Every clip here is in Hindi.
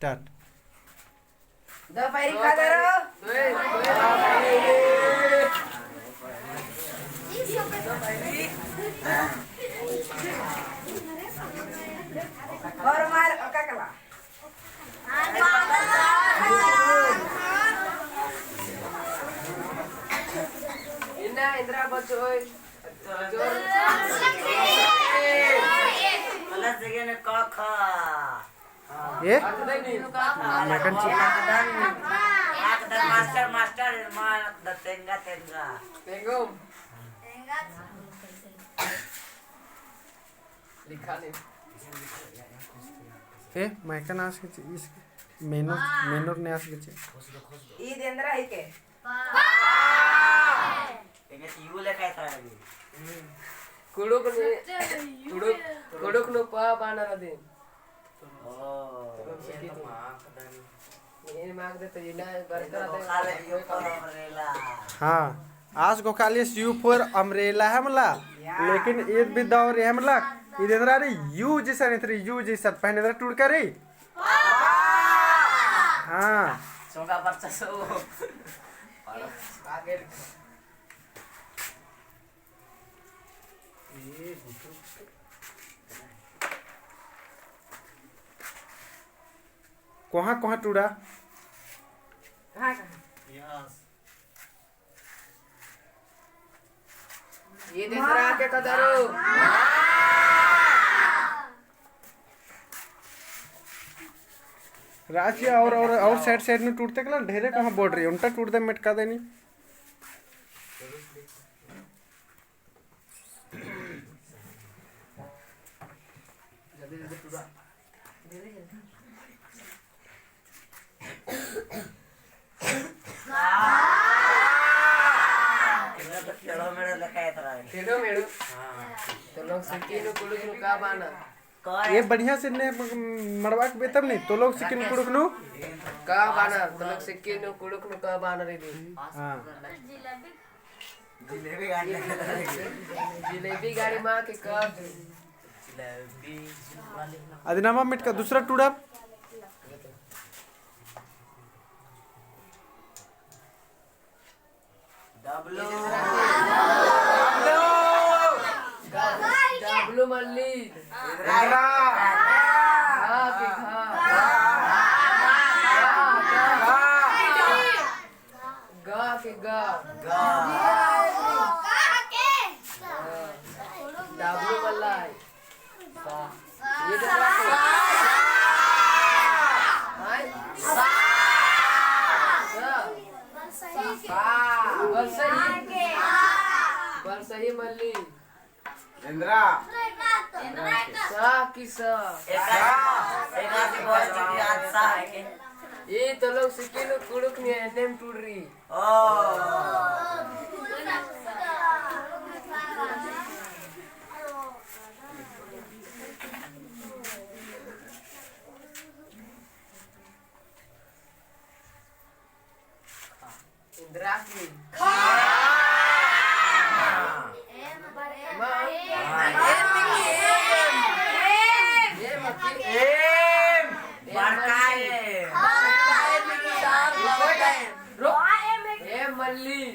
स्टार्ट। दोपहरी खा दे और मार काकला इना इंद्रा बचोय जोर प्लस जगह ने क ख ये मैकन मास्टर मास्टर मार दतेंगा तेंगा तेंगो लिखा नहीं ए मैकन आस के इस मेनूर मेनूर ने आस के ई देंद्रा ही के तेंगे यू लेखा था अभी कुडुक नो पा बानर दे ये मांग दे तो इना बरकरार हाँ आज को खाली यू फॉर अम्ब्रेला है मला लेकिन ईद भी दौर है मला इधर रे यू जैसा नहीं थे यू जैसा पहने इधर टूट करे हाँ सोगा परचा सो आगे कहाँ कहाँ टूटा कहां यस ये देंद्रा के कदरो राशि और साइड साइड में टूटते के ना ढेरे कहाँ बोल रही है उनका टूट दे मटका देनी जल्दी जल्दी टूटा चलो मेरे लेखा था तेड़ो मेड़ो तो लोग सिक्किनो कुडुक नु का बाना ये बढ़िया से ने मड़वा के बेतब नहीं तो लोग सिकिन कुड़क नु का बाना तो लोग सिक्किनो कुडुक नु का बाना रे दी हाँ जिलेबी गाड़ी जिलेबी गाड़ी मां के का जिलेबी अदिनामा मिट का दूसरा टूटा डब्लो डब्लू मल्ली इंद्रा खा के खा गा के गा डब्लू मल्लाई ये तो सही मल्ली इंद्रा सा की सा एका से बस की आज सा है के ये तो लोग सिक्किनो कुडुक ने नेम टूट रही ओ इंद्रा की मल्ली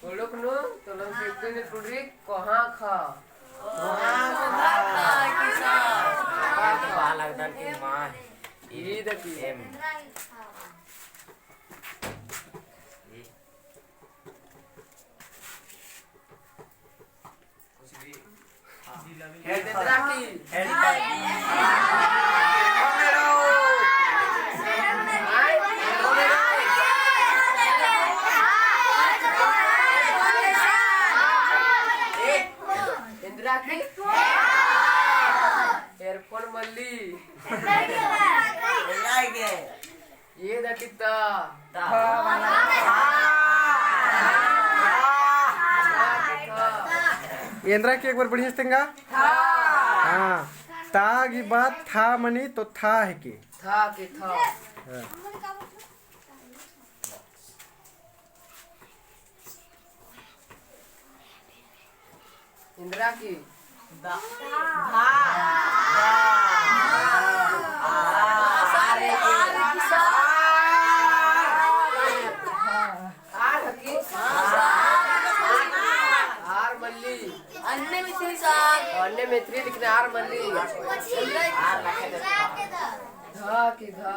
कुडुक नु तो लोग सिक्किनो टूट रही कहाँ खा बालकदन की मां ये देखी एम इंद्रा की इंद्रा की एयरफोन मल्ली ये दकिता इंद्रा की एक बार बढ़िया से तेंगा हाँ ता की बात था मनी तो था है के था कि था हाँ। इंदिरा की धा धा अन्य में 3 लिखना आर मल्ली धा की धा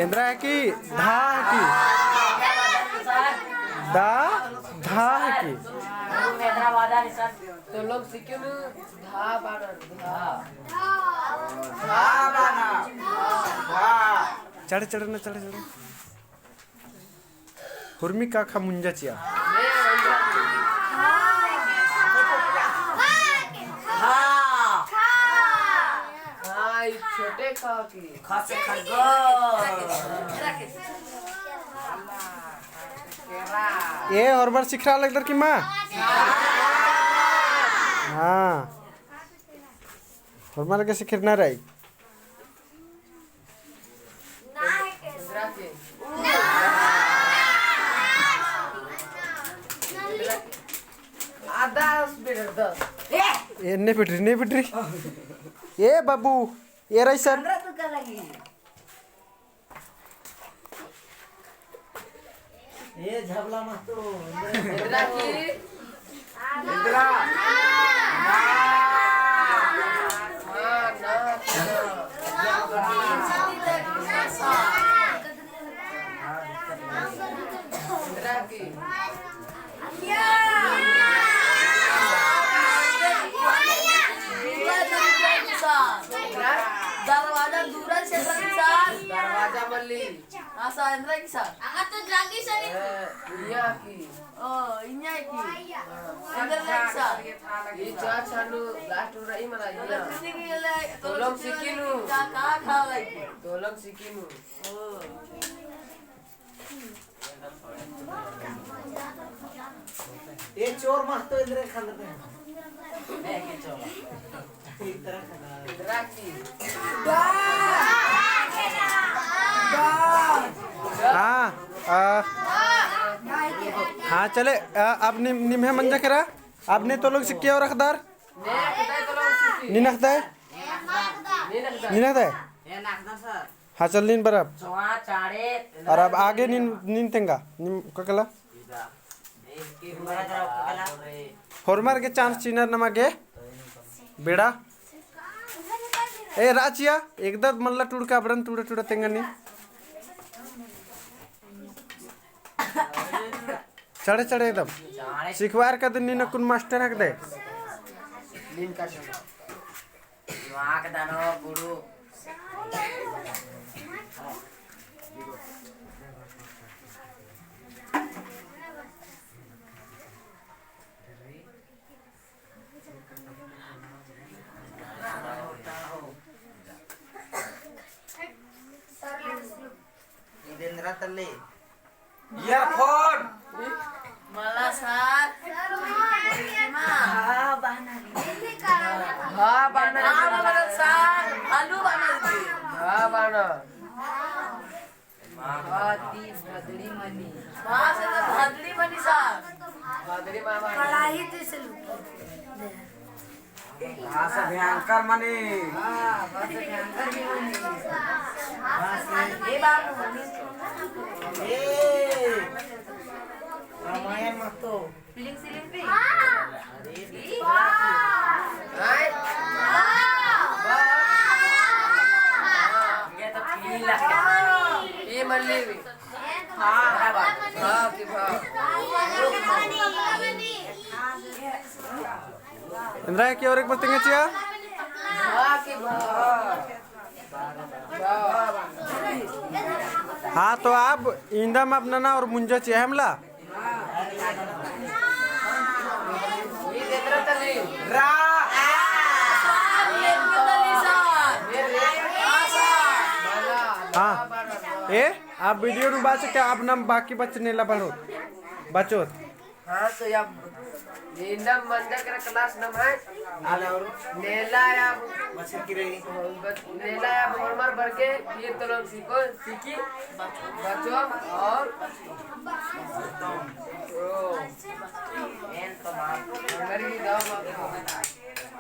इंद्रा है कि धा है कि दा धा है कि तो लोग सीखे न धा बाना चढ़ चढ़ ना चढ़ चढ़ हुर्मी का खा मुंजा चिया हाँ छोटे का की खासे खरगोश ये और बार सीख रहा लगता कि माँ हाँ और मार के सीखना रही इंदिरा की आधा स्पीड 10 ये नहीं पिट रही ये बाबू ये रही सर ये झबला मत तो इंदिरा की इंदिरा इंदिरा की दरवाजा दूरा से सर दरवाजा मल्ली आसा इंद्रा की सर आगा तो जागी सर दुनिया की ओ इन्या की इंद्रा की सर ये चार चालू लास्ट हो रही मना ये तो लोग सीखिनु का खा लगी तो लोग सीखिनु ये चोर मत तो इंदिरा खा लेते हैं मैं के चोर इस तरह खाना इंदिरा की हाँ हाँ चले अब निम्हे मंजा करा आपने तो लोग सिक्के और अखदार निनखदा है निनखदा है ये नाखदा सर हाँ चल नीन बराब चोआ चाड़े और अब आगे नीन तेंगा निम ककला इसकी बड़ा तरह कला होरमार के चांस चिनर नमागे बेड़ा ए राचिया एकदम मल्ला टुड़का बरन टुड़ा टुड़ा तेंगा नी चढ़े चढ़े एकदम चाड़े सिखवार का दिन नीन कुन मास्टर हक दे नीन का शब्द वाक दानो गुरु इदेंद्रा तल्ले ईयरफोन मला सर हां बहना हाँ बाना मला सर आलू बना दी हाँ बाना भाती भदड़ी मनी वहां से तो भदड़ी मनी सर भादरी मामा कढ़ाई तो से हां से भयंकर मनी ये बात ए रामायण मत तो फीलिंग सीलिंग पे हाय ये तो फील लगा ये मल्ली भी हां हाँ की भाव इंद्रा की और एक बार तेंगे चिया हाँ की भाव हाँ तो आप इंदा में अपना ना और मुंजा चिया हमला ये इंदिरा तली रा हाँ ए आप वीडियो नु बाच के आप नाम बाकी बच्चे नेला बढ़ो बचो हाँ तो या इंदम मंदिर का क्लास नाम है आले और नेला या मछली की रही नेला या मरमर भर के ये तो लोग सीखी बच्चों और एन तो मार गरीबी दाव